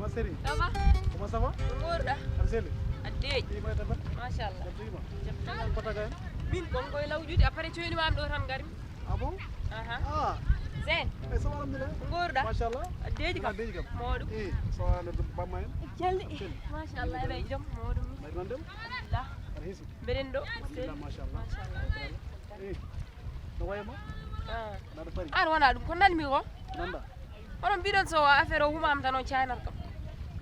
Ma chérie. Ça va? Comment ça va? Gorda. Abseli. Addeji. Di may tabat. Machallah. Jabima. Jabima pataga. Min kon koy lawjude après coyni mam do tan garim. Ah bon? Aha. Ah. Zen. Eh sama alhamdulillah. Gorda. Machallah. Addeji kam. Addeji kam. Modou. Eh, so le bamayen. Jalli. Machallah e bay jom Modou. May mandem. La. Arhisi. Berendo. Alhamdulillah machallah. Machallah. Eh. No wayma? Ah. Na do bari. Ar wona dum ko nanmi ko? Nanda. Onon bidon so affaire o humam tan on chainar kam.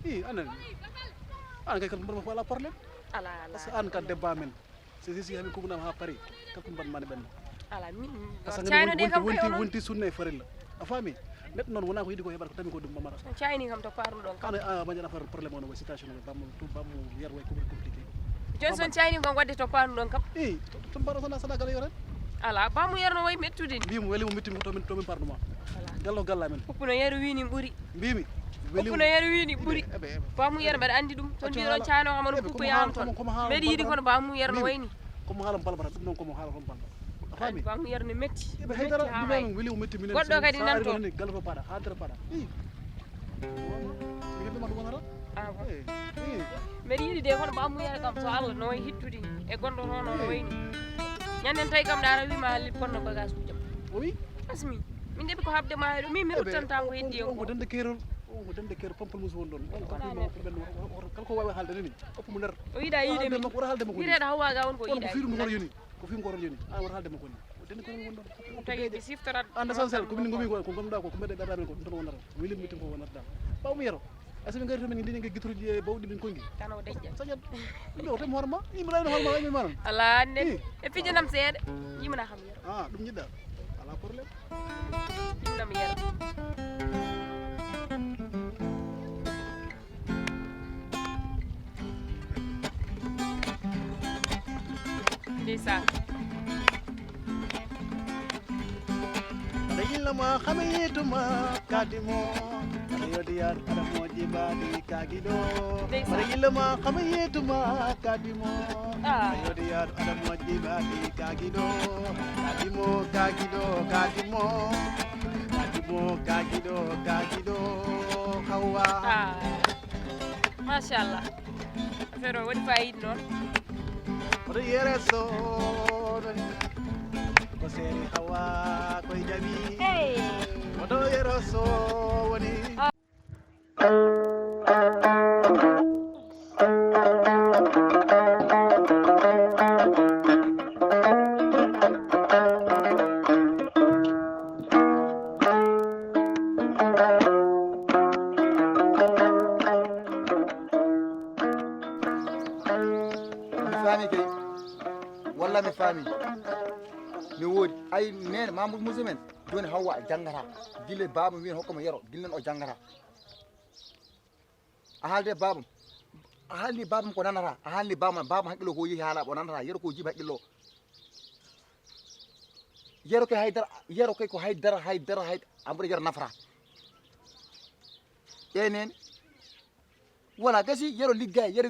Anan. An kay kan mbar wala problème. Ala Parce que an kan débat men. C'est ici ami ko na ha Paris. Kan kun ban man ben. Ala min. Parce que Chaino de kam kay wonti sunne farilla. A fami. Net non wona ko yidi ko hebar ko tami ko dum mamara. Chaini kam to parlu don kam. Ana ma jana far problème on situation bamu yer way ko compliqué. Johnson Chaini kam wadde to parlu don kam. To mbaro sana gala yoren. Ala bamu yerno way mettude ni. Bimi weli mo metti to min parduma. Gallo galla men. Hoppuno yeru wini buri. Bimi. Hoppuno yeru wini buri. Bamu yer mbaɗa andi ɗum ton mbiɗo caano amano puppo yama toon mbeɗa yiiɗi kono bamu yerno wayni komo haalam balbara ɗum noon komo haala toon balbara a faami bamu yerno metti ɓe haydara ɗum weli o metti minen goɗɗo kadi nan toon gallo paɗa haadere paɗa mi heɓema ɗum wonata mbeɗa yiiɗi de kono bamu yere kam so Allah no way hittude e gonɗo toon no wayni ñanden tawi kam ɗara wima halli ponno bagage ujam o wi asmi min deɓi ko habde ma heɗo min mi ruttanta ko heddi ko dande kerol ko dande kerol pampal musu won ɗon on kala ko wawi haalde nini oppo mo nder o yiiɗa yiide min wara haalde makko wireɗo hawwaga won ko yiiɗa ko fiiɗum hono yoni ko fiiɗum ko hono yoni an wara haalde makko ni o dande kerol won ɗon tagi ɓe siftorat an essentiel ko min gomi ko gomɗa ko mbeɗe ɓerɗa men ko ɗum tan wonata wilin mitten ko wonata dal ɓaw mi yero asimi ngari to min ndini nge gitruji e bawɗi min kongi tan o deƴƴa sañat ɗum o temo horma yimɓe horma waymi manan ala ande e fijanam seeɗa yimna kam yero ɗum jiɗɗa ala probléme yimnam yero ndeysaan ma xamayetuma kadimo yodi yar ada moji badi kagido ma xamayetuma kadimo yodi yar ada moji badi kagido kagido hawa mashallah affaire o wadi fayid non odo yere so ko seri hawa ko jabi odo yero so woni walla mi faami mi woodi ay nene mamoudou moussa men joni hawwa janggata gille baba wien hokkamo yero gillen o janggata a haalde babam a haalni babam ko nanata a haalni babam haqqilo ko yehi haala o nanata yero ko jiba haqqilo yero koy haydara yero koy ko haydara ambuɗo yero nafata e nene wala gasi yero liggay yero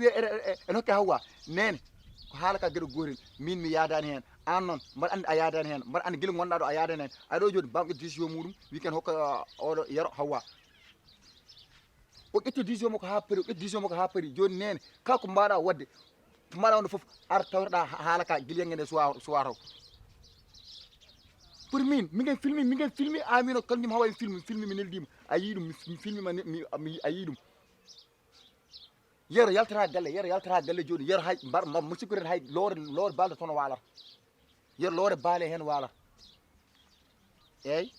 en hokka hawa nene ko halaka gedo gorel min mi yadani hen an non mbar andi a yadani hen mbar andi gil gonda do a yadani hen aɗo joni bamɗo décision muɗum weekend hokka oɗo yero hawa o ƴetti décision mako ha paari o ƴetti décision mako ha paari joni nene kako mbaɗa wadde to mbaɗa wonde foof ar tawreɗa haalaka guilyangue nde suwa taw pour min mingen filmi amino kañum hawa filmi mi neldima a yi ɗum mi filmima mi a yi ɗum yero yaltata galle joni yero hay mbar musidɓe hay loore balde toon walata yero loore baale hen walata eyyi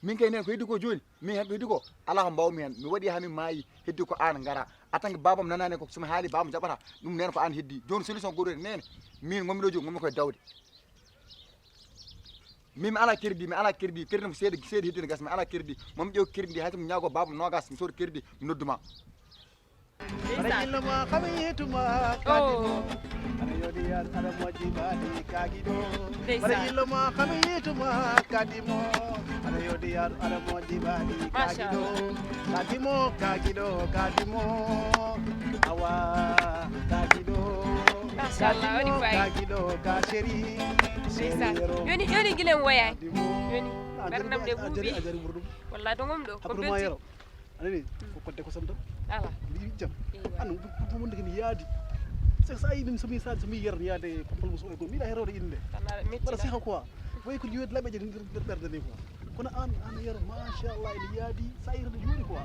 min kay nen ko heddi ko joni min hen ko heddi ko ala ko mbawmi hen mi waɗi hami maayi heddi ko an gara atanke babam nanani ko somi haali babam jaɓata ɗum nen ko an heddi joni solution goɗo nene min gommi ɗo joni gommi koye dawde min mi ala crédit crédit mo seedi heddino gas mi ala crédit momi ƴew crédit hay somi ñaago babam nogas mi soodi crédit mi nodduma Arayilma khamayetuma kadimo arayodi yar ada moji badi kagido Arayilma khamayetuma kadimo arayodi yar ada moji badi kagido awa kagido Mashallah wadi fay kagido ka sheri yoni gilen waya yoni bernam de bubi wallahi to ngom do ko benti anani ko de ko santam ala li jam anu bu mo ndek ni yaadi sa yi nim sami sa sami yer yaade ko muso ko mi da herode inde wala si quoi way ko yuwet labe je ngir perde ni quoi kono an yer ma sha Allah ni yaadi sa yer de juri quoi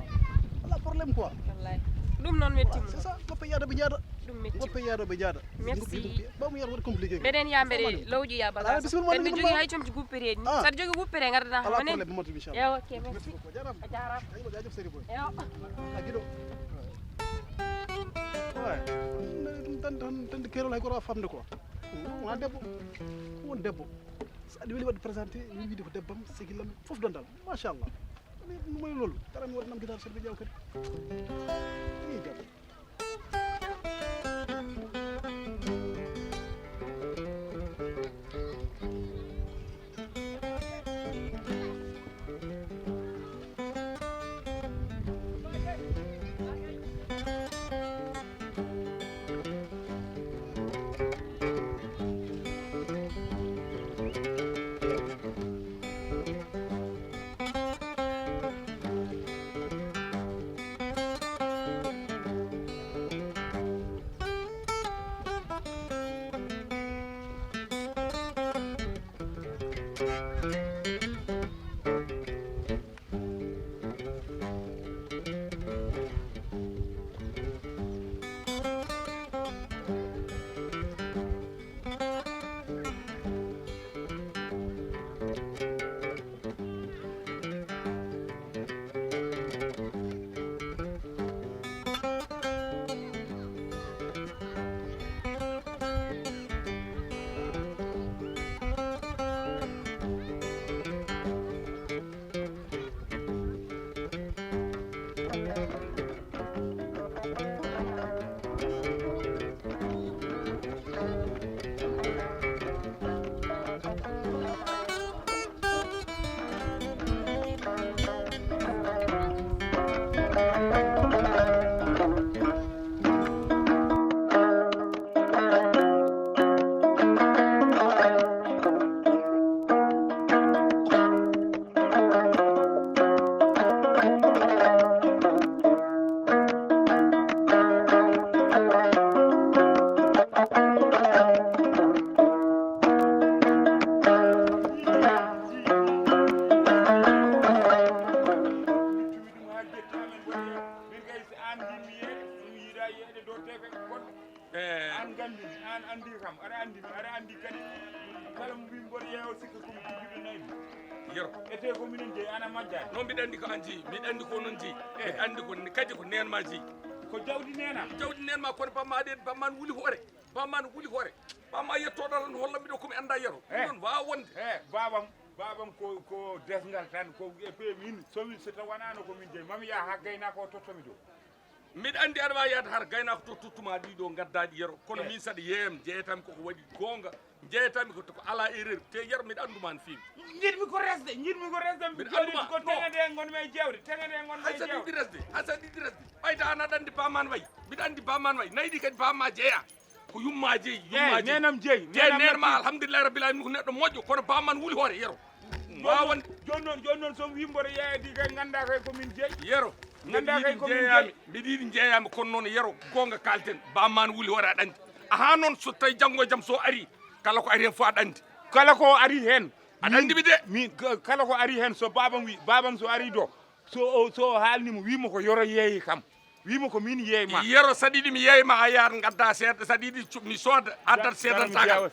wala problème quoi wallahi dum non metti mo c'est ça ko pe yaada be jaada dum metti ko pe yaada be jaada merci ba mu yer wala compliqué benen yambere lawji ya baga ben mi jogi hay comci guppere ni sa jogi guppere ngarda ha manen ya ok merci jaram ay ba jaf seri boy yo agido ouais tan kero lay ko ra famde quoi wa debbo won debbo sa di weli wad présenter ni vidéo debbam sigilam fof don dal ma sha Allah ni moy lolou dara mi wad nam guitar serbe jaw kat ni debbo non mbiɗa andi ko an jeeyi mbiɗa andi ko noon jeeyi mbiɗa andi ko kadi ko nen ma jeeyi ko jawdi nen ma kono bamman wuli hoore bamma yettoɗo tan holla mbiɗo komi anda yero ɗum wawa wonde babam ko desngal tan ko e pe min somi so taw wonano ko min jeeyi mami ya ha gaynako o tottomi do mbiɗa andi aɗa wawi yaade har gaynako to tottuma ɗiɗo gaddaɗi yero kono min saɗa yeeyam jeeyatami koko waɗi gonga jeeyatami ko ala erreur te yero mbiɗa anduma no fewi jiɗmi ko resde Mbiɗa anduma, ko tegede gonmi e jewde tegede gonmi e haysa jewde ɗiɗi resde haysa ɗiɗi resde ɓayta an aɗa andi bamman wayi mbiɗa andi bamman wayi nayyi ɗi kadi bamma jeeya ko yumma jeeyi nenam jeeyi te nerma alhamdulillahi rabbil alamin ko neɗɗo moƴƴo kono bamman wuuli hoore yero wawan joni noon somi wi mboɗo yeeyadi kay ganda kay komin jeeyi yero ganda kay komin jeeyi mbiɗa yiɗi jeeyami kono noon yero gonga kalten bamman wuuli hoore aɗa andi aha noon so tawi janggo e jaam so ari kala ko ari hen fof aɗa andi kala ko ari hen aɗa andi mi de min kala ko ari hen so babam so ari do so haalnimo wimo ko yoro yeeyi kam wimo ko min yeeyma yero saɗa yiɗi mi yeeyma a yahat gadda seeɗa saɗa yiɗi mi sooda addat seedantakam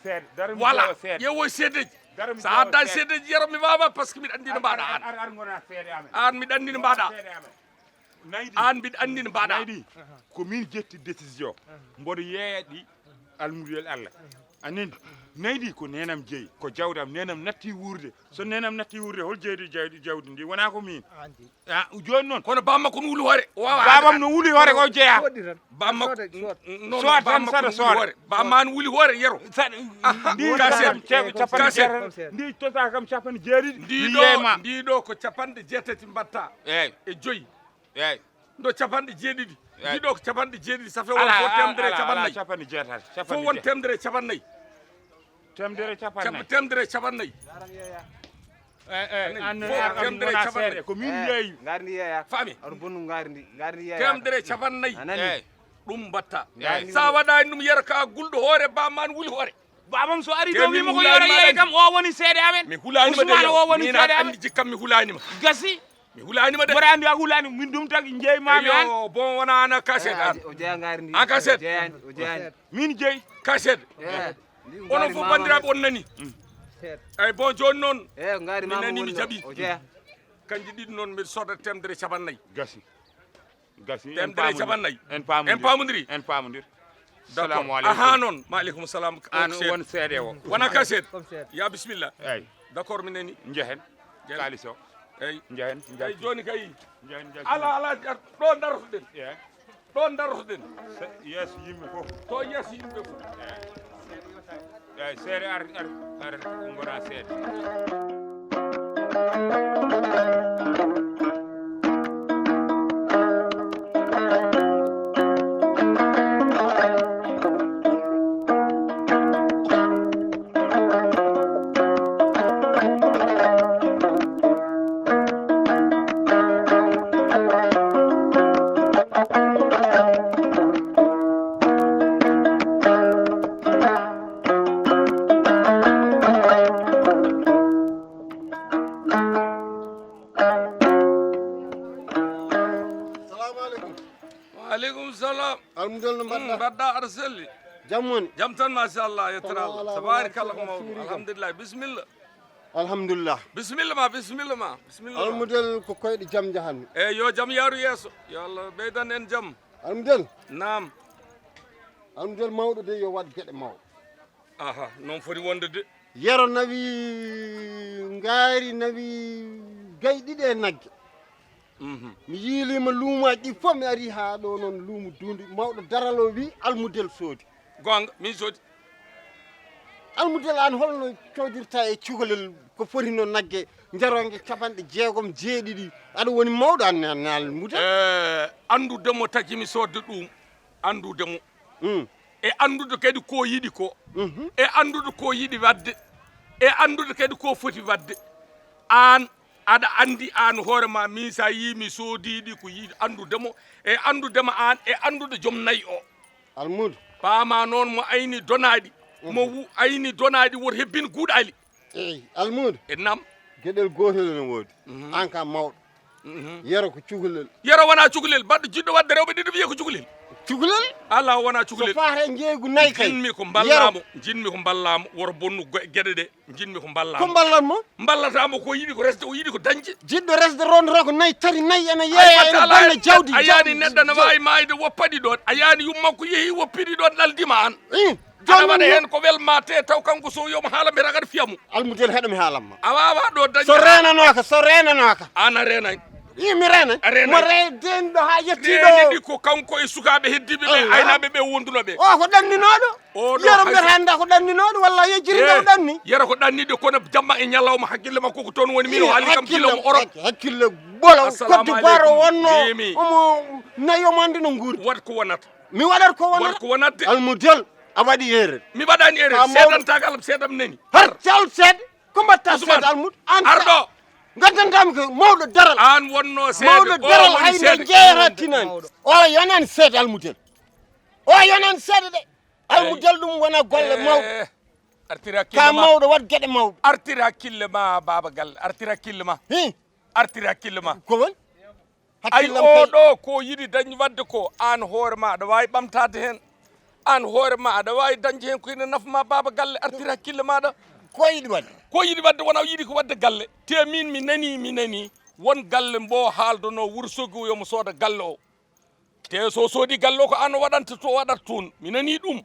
voilà ƴeewoy seedeji so addani seedeji yero mi wawa par ce que mbiɗa andi no mbaɗa ar gona seede amen an mbiɗa andi no mbaɗa an mbiɗa andi no mbaɗa naydi ko min jetti décision mboɗo yeeyaɗi almudel Allah anen naydi ko nenam jeeyi ko jawdam nenam natti wurde so nenam natti wurde hol jeeydi jawdi ndi wona ko min joni noon kono bamma kono wuuli hoore babam no wuuli hoore ko jeeya bamma sood tan saɗa sooda bamma no wuuli hoore yero ndi kam capanɗe jeetati ndi tota kam capanɗe jeeɗiɗi ndiɗo ko capanɗe jeetati mbatta eyyi e joyyi eyyi ɗo capanɗe jeeɗiɗi ndiɗo ko capanɗe jeeɗiɗi ça fait won fo temedere capannayyi capanɗe jeetati fo won temedere capannayyi temedere capannayyi temedere capannayyi temedere capannayyi ko min yeeyi gardi yeeya faami aɗa bonnu gardi yeeya temedere capannayyi eyyi ɗum mbatta sa waɗani ɗum yero ka gulɗo hoore bamma no wuuli hoore babam so ari do wimo ko yoro yeeyi kam o woni seede amen mi hulanima de o woni seede amen andi jikkam mi hulanima gasi mi hulanima de mboɗa andi a hulani min ɗum tagi jeeymami an yo bon wona ana kaset an o jeeya gardi an kaset o jeeyani min jeeyi kaset onon fof bandiraɓe on nani eyyi bon joni noon ngari mi nani mi jaaɓi o jeeya kanji ɗiɗi noon mbiɗa sooda temedere capannayyi gasi temedere capannayyi en pamodiri salamu aleykum aha noon maaleykum salam an won seede o wona kaset ya bisimilla eyyi d' accord mi nani jehen kalis o eyyi jehen eyyi joni kay jehen ala ɗo darotoɗen eyyi ɗon darotoɗen yeeso yimɓe fof to yeeso yimɓe fof eyyi seede ar gona seede aleykum salam almudel no mbaɗɗa mbaɗɗa aɗa selli jam woni jam tan machallah yettorallah tabarikalla ko mawɗum alhamdulillah bisimilla alhamdulillah bisimilla ma bisimilla ma almudel ko koyɗe jam jahanmi eyyi yo jam yaaru yeeso yo allah ɓeydan en jam almudel nam almudel mawɗo de yo waɗ gueɗe mawɗe aha noon foti wonde de yero nawi ngaari nawi gayi ɗiɗi e nagge mi yiilima luumaji ɗi fof mi ari ha ɗo noon luumu dundu mawɗo daralo wi almudel soodi gonga min soodi almudel an holno codirta e cukalel ko foti no nagge jaronge capanɗe jeegom jeeɗiɗi aɗa woni mawɗo an almudel andudemo tagi mi sodde ɗum andudemo e andude kadi ko yiɗi ko e andude ko yiɗi wadde e andude kadi ko foti wadde an aɗa andi an hoorema min sa yimi soodiɗi ko yiɗi andudemo e andudema an e andude joom nayyi o almudo paama noon mo ayni donaɗi mo ayni donaɗi woto hebbin guuɗali eyyi almudo e nam gueɗel gotel ne woodi an kam mawɗo yero ko cukalel yero wona cukalel baɗɗo jiɗɗo wadde rewɓe ɗiɗo wiye ko cukalel cukalel ala wona cukalel so faate jeeygu nayyi kay jinmi ko ballamo woto bonnu gueɗe ɗe jinmi ko ballamo ko ballatmo ballatamo ko yiɗi ko resde o yiɗi ko dañde jiɗɗo resde rondora ko nayyi tati nayyi ene yeeya ene bonna jawdi a yaani neɗɗo ne wawi mayde woppaɗi ɗon a yaani yummakko yeehi woppiɗi ɗon ɗaldima an aɗa waɗa hen ko welma te taw kanko so yomo haala mi ragata fiyamo almudel heɗomi haalanma a wawa ɗo dañde so renanoka an a renani mi rena mo re den do ha yettido ɗi ko kanko e sukaɓe heddiɓe ɓe aynaɓe ɓe wondunoɓe o ko ɗanninoɗo yero mbiyatanda ko ɗanninoɗo walla yejjirinde ko ɗanni yera ko ɗannide kono jamma e ñalawma hakkille makko ko toon woni min o haali kam kilo mo orok hakkille bolo Côte d'Ivoire wonno omo nayomande no guurdi wat ko wonata mi waɗat ko wat ko wonatde almudel a waɗi erreur mi waɗani erreur seedantagal seedam nani har cal seed ko mbatta seed almud arɗo gandantami ko mawɗo daral an wonno seede mawɗo daral hayde jeeyata tinani o yonani seede almudel o yonani seede de almudel ɗum wona golle mawɗo artiri hakkille ka mawɗo wat gueɗe mawɗo artiri hakkille ma baba galle artiri hakkille ma artiri hakkille ma ko woni ay oɗo ko yiɗi dañi wadde ko an hoore ma aɗa wawi ɓamtade hen an hoore ma aɗa wawi dañde hen ko ina nafma baba galle artiri hakkille maɗa ko yiɗi wadde wona yiɗi ko wadde galle te min mi nani won galle mbo haaldono Wourossogui yomo sooda galle o te so soodi galle o ko an waɗanta to waɗata toon mi nani ɗum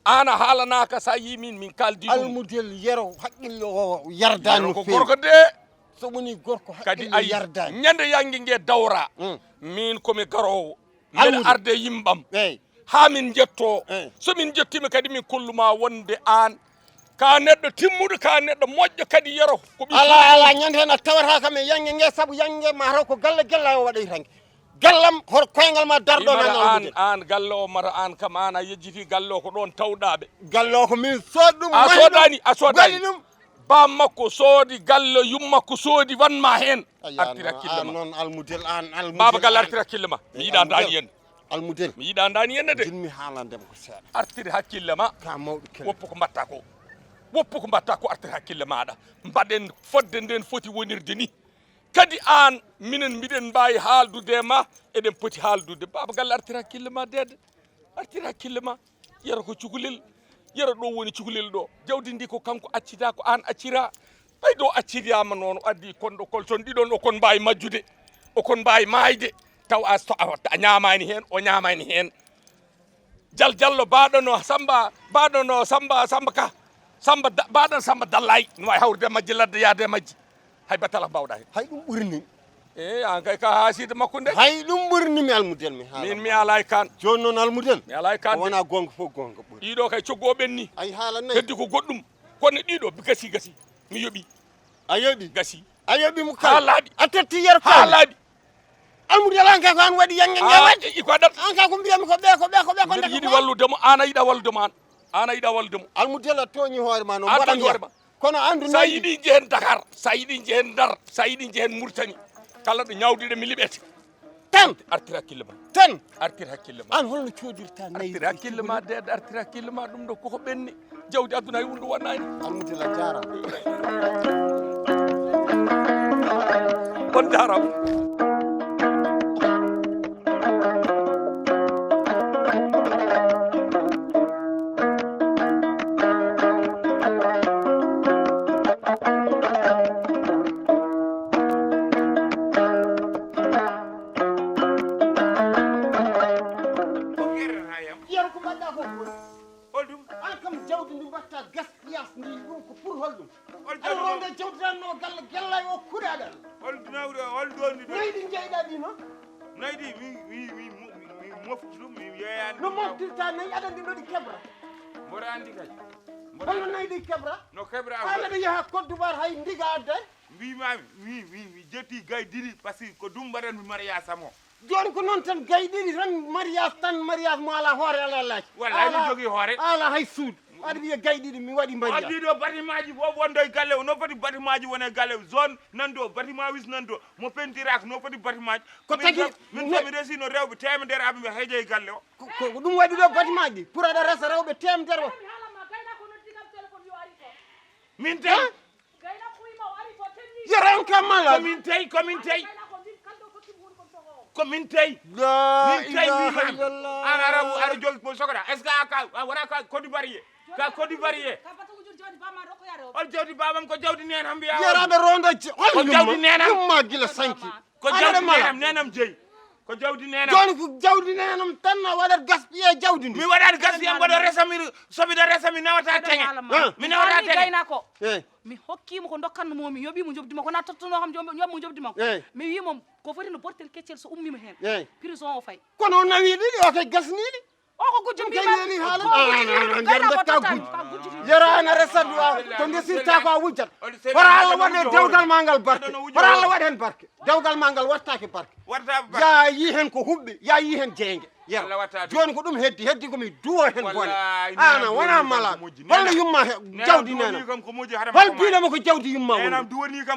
an a haalanaka sa yi min kaldi ɗum almudel yero haqqille o yardani ko gorko de so woni gorko kadi haqqille yardani ñande yangue ngue dawra min komi garowo mbeɗa arde yimbam ha min jetto somin jettimi kadi min kolluma wonde an ka neɗɗo timmuɗo ka neɗɗo moƴƴo kadi yero ko ala ñande hen a tawata kam e yangue ngue saabu yangue ma taw ko galle gella o waɗay tan gallam hoto koyngal ma darɗo an galle o mata an kam an a yejjiti galle o ko ɗon tawɗaɓe galle o ko min sood ɗum a sodani ɗum bam makko soodi galle yummakko soodi wanma hen artiri hakkille ma noon almudel an baba galle artiri hakkille ma mi yiɗa dani yende almudel mi yiɗa dani yende de jinmi haalandema ko seeɗa artiri hakkille ma ka mawɗo kel woppu ko mbatta ko artiri hakkille maɗa mbaɗen fodde nden foti wonirde ni kadi an minen mbiɗen mbawi haaldude ma eɗen poti haaldude baba galle artiri hakkille ma dede artiri hakkille ma yero ko cukalel yero ɗo woni cukalel ɗo jawdi ndi ko kanko accida ko an accira ɓay ɗo accidiyama noon addi konɗo kolton ɗiɗon o kon mbawi majjude o kon mbawi mayde taw a ñamani hen o ñamani hen jallo baɗono samba ka baɗon samba dallay no wawi hawrude majji ladde yaade majji hay batala mbawɗa hen hay ɗum ɓurni an kay ka haaside makko nde hay ɗum ɓurni mi almudel mi haala min mi ala e kan joni noon almudel mi ala e kan wona gonga fof gonga ɓuuri ɗiɗo kay coggoɓen ni ay haala nayi heddi ko goɗɗum kono ɗiɗo gasi mi yoɓi a yoɓi gasi a yoɓi mo ha kala laaɓi a totti yer ha laaɓi almudel an kay ko an waɗi yangue wadde iko waɗat an kay ko mbiyami ko ɓe ko mbiɗa yiiɗi walludemo an a yiiɗa walludemo an a yiiɗa walludemo almudel a tooñi hoore ma no an mbaɗa toñi hoore ma kono andu sa yiiɗi jehen Dakar sa yiiɗi jehen Ndar sa yiiɗi jehen Mauritanie kala ɗo ñawdiɗe mi liɓete tan artiri hakkille ma tan artiri hakkille ma an holno codirta nayi artiri hakkille ma dede artiri hakkille ma ɗum ɗo koko ɓenni jawdi aduna hay hunde wonnani almudel a jarama on jarama jawdi ndi mbatta gaspillage ndi ɗum ko pour holɗum aɗa ronde jawdi tan no galle gellay o kuɗaɗal holɗoni nayi ɗi jeyɗa ɗi noon nayi ɗi mi mofti ɗum mi yeyani no moftirta nayi aɗa ndi ɗo ɗi keɓra mboɗo andi kadi holno nayi ɗi keɓra no keɓra an aɗa yaha Côte d'Ivoire hay ndiga adde mbimami mi jetti gay ɗiɗi par ce que ko ɗum mbaɗanmi mariage sam o joni ko noon tan gay ɗiɗi tan mariage mo ala hoore ala laaci walla mi jogui hoore ala hay suudu aɗa wiya gay ɗiɗi mi waɗi mariage ɗiɗo bâtiment ji fof wonɗo e galle o no foti bâtiment ji wone galle zone nanɗo bâtiment wis nanɗo mo pentiraka no foti bâtiment ji ko tagui min somi resino rewɓe temedere aɓe ɓe heeƴe e galle o ko ɗum waɗi ɗo bâtiment ji pour aɗa resa rewɓe temedere o min tawi yeron kam mala komin tawi komin tawi min tawi an aɗa jogui ko sogoɗa est ce que aka wona ka Côte d'Ivoire ka Côte d'Ivoire hol jawdi babam ko jawdi nenam mbiya yeraɗo ronda ko jawdi nenam yumma guila sanki ko jawdi nenam jeeyi ko jawdi nena joni ko jawdi nenam tan na waɗat gaspillé jawdi ndi mi waɗani gaspillé mboɗo resami sobiɗo resami nawata teŋe mi nawata teŋe gayna ko eyi mi hokkimo ko dokkanno momi yoɓimo jobdima ko na tottuno kam yoɓmo jobdima ko eyi mi wimo ko foti no bortel keccel so ummima hen eyi prison o fay kono o nawi ɗiɗi o kay gasniɗi o ko gujjo kayni haala nder dekka gujji yerana resadu ko desirta ko a wujjat hora Allah waɗe dewgal ma ngal barke hora Allah waɗi hen barke dewgal ma ngal wattake barke ya yi hen ko huɓɓe ya yi hen jeeyge yero joni ko ɗum heddi komi duwo hen bone ana wona mala holla yumma jawdi nena hol biɗoma ko jawdi yumma woni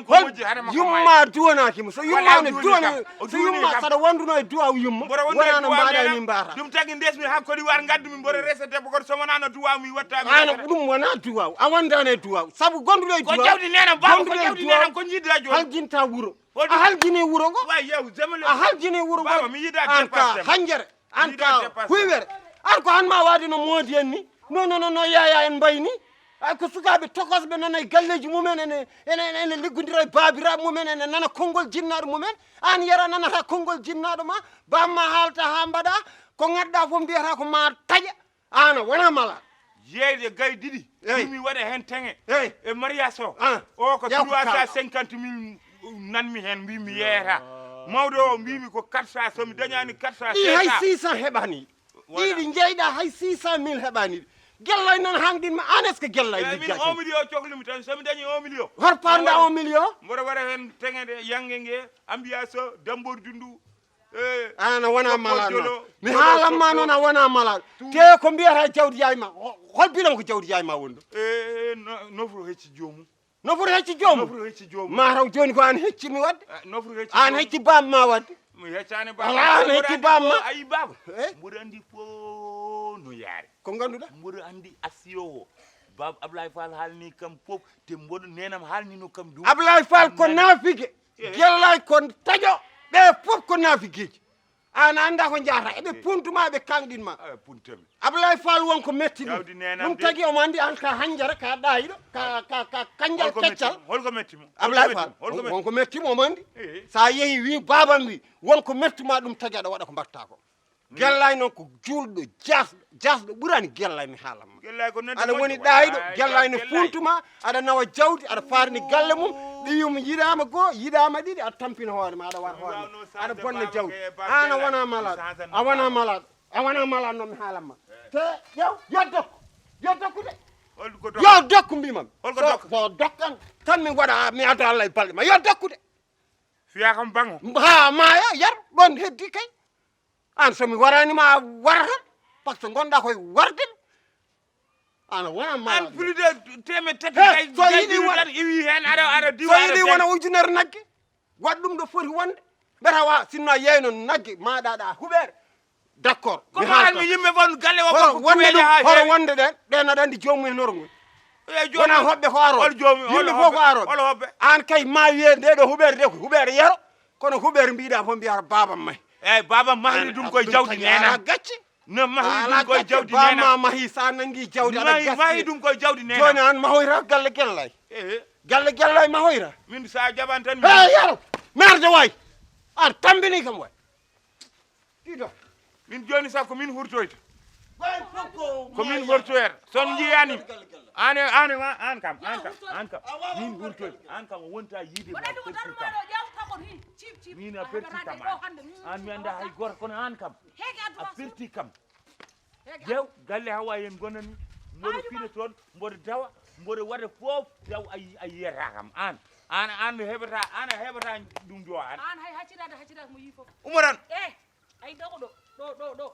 hol yumma duwonakimo so yumma ne duwona so yumma saɗa wonduno e duwaw yumma wonano mbaɗa ni mbata ɗum tagui ndesmi ha Côte d'Ivoire gaddumi mboɗo resa debbo goto so wonano duwaw mi wattami ana ɗum wona duwaw a wondani e duwaw saabu gonduɗo e duwaw ko jawdi nena baba ko jawdi nena ko jidda joni haljinta wuuro a haljini wuuro ngo wa yew zemele a haljini wuuro ngo baba mi yida an ka hanjere an ka huywere an ko han ma waadi no moodi en ni non yaya en mbayni ay ko sukaɓe tokosɓe nana e galleji mumen ene liggodira e babiraɓe mumen ene nana konngol jinnaɗo mumen an yara nanata konngol jinnaɗo ma bamma haalta ha mbaɗa ko gadda fof mbiyata ko ma taƴa ana wona mala yeyde gay ɗiɗi mi waɗa hen teŋe e mariage o ko 350 000 nanmi hen mbimi yeeyata mawɗo o mbimi ko 400 somi dañani 400 ɗi hay 600 heɓani ɗiɗi jeyɗa hay 600 000 heɓani gellay noon hangɗinma an est ce que gellay min 1 million cohlimi tan somi dañi 1 million hor panda 1 million mboɗo waɗa hen teŋede yangue ngue ambiance dambordu ndu ana wona malaɗo mi haalanma noon a wona malaɗo te ko mbiyata jawdi yayma hol biɗoma ko jawdi yayma woni ɗo nofru hecci jomum nofru hecci jomum mataw joni ko an heccimi wadde an hecci bamma wadde mi heccani an hecci bamma ayi baba mboɗo andi fof no yaare ko ganduɗa mboɗo andi asiyo o baba Ablaye Fall haalni kam fof te mboɗo nenam haalnino kam ɗum Ablaye Fall ko naafike gellay ko taƴo ɓe fof ko naafigueji an anda ko jaata eɓe puntuma ɓe kanɗinma puntami Ablaye Fall wonko metti ɗum tagui omo andi an ka hanjara ka ɗayiɗo ka kanjal keccal holko mettimo Ablaye Fall wonko mettimo omo andi sa yeehi wi babam wi wonko mettuma ɗum tagui aɗa waɗa ko mbatta ko gellay noon ko julɗo jasɗo ɓurani gellay mi haalanma aɗa woni ɗayiɗo gellay ne funtuma aɗa nawa jawdi aɗa farni galle mum ɗiyum yiɗama goho yiɗama ɗiɗi aɗa tampina hoore ma aɗa waɗa hoore ma aɗa bonna jawdi an a wona malaɗo a wona malaɗo a wona malaɗo noon mi haalanma te yo dokku de yo dokku mbimam so dokkan tan mi waɗa mi adda Allah e balɗe ma yo dokku de fiya kam bango ha maya yar ɗon heddi kay an somi waranima wara tan par ce que gonɗa koye warde ana wona ma an plus de temed tati kay so yiɗi wona iwi hen aɗa diwa so yiɗi wona ujunere nagge waɗ ɗum ɗo foti wonde mbeta wa sinno a yeyno nagge maɗaɗa huɓere d' accord mi haalmi yimɓe bon galle o wonde ɗum horo wonde ɗen aɗa andi jomumen horo wona hoɓɓe ko aroɓe yimɓe fof ko aroɓe an kay ma wiye nde ɗo huɓere de ko huɓere yero kono huɓere mbiɗa fof mbiyata babam may eyyi baba mahri ɗum koye jawdi nena gacci no mahri ɗum koye jawdi nena bama mahi sa nangui jawdi aɗa gacci mahi ɗum koye jawdi nena joni an mahoyra galle gellay galle mahoyra min sa jaɓan tan e yaro merde way an tambini kam way ɗiɗo min joni sa ko min hurtoyta ko min hortoyata son jiyani an kam min hurtoyta an kam wonta yiide ma perti kam min a perti kam an mi anda hay goto kono an kam a perti kam jew galle hawa yen gonani mboɗo fina toon mboɗo dawa mboɗo waɗa foof taw a yiyata kam an heɓata ɗum do an hay haccirade mo yi foof umaran ay ɗo ɗo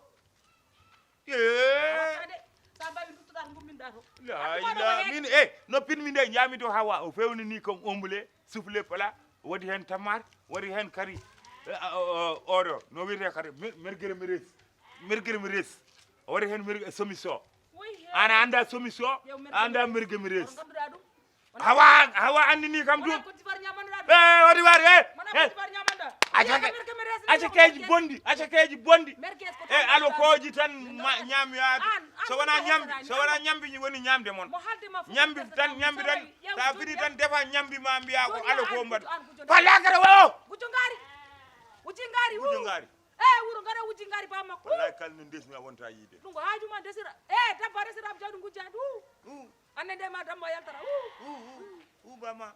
sa mbawi duttoɗa to gumminɗa to la min no pinmi nde ñami to hawa o fewni ni comme ombulé soufflé plat waɗi hen tomate waɗi hen kari oɗo no wiyete kadi merguere mi res o waɗi hen somiso ana anda somiso anda merguere mi res hawa andini kam ɗum waɗi waɗi acakeji bondi e alokoji tan ñamyade so wona ñambi woni ñamde moon ñambi tan sa fini tan defa ñambi ma mbiya ko aloko mbaɗa falakara o gujo ngari gari ngara wuji ngari ba makko wallahi kal ne desmi wonta yide ɗum ko haajuma desira dabba resiraɓe jawdi gujjadi anne nde ma damma yaltara bama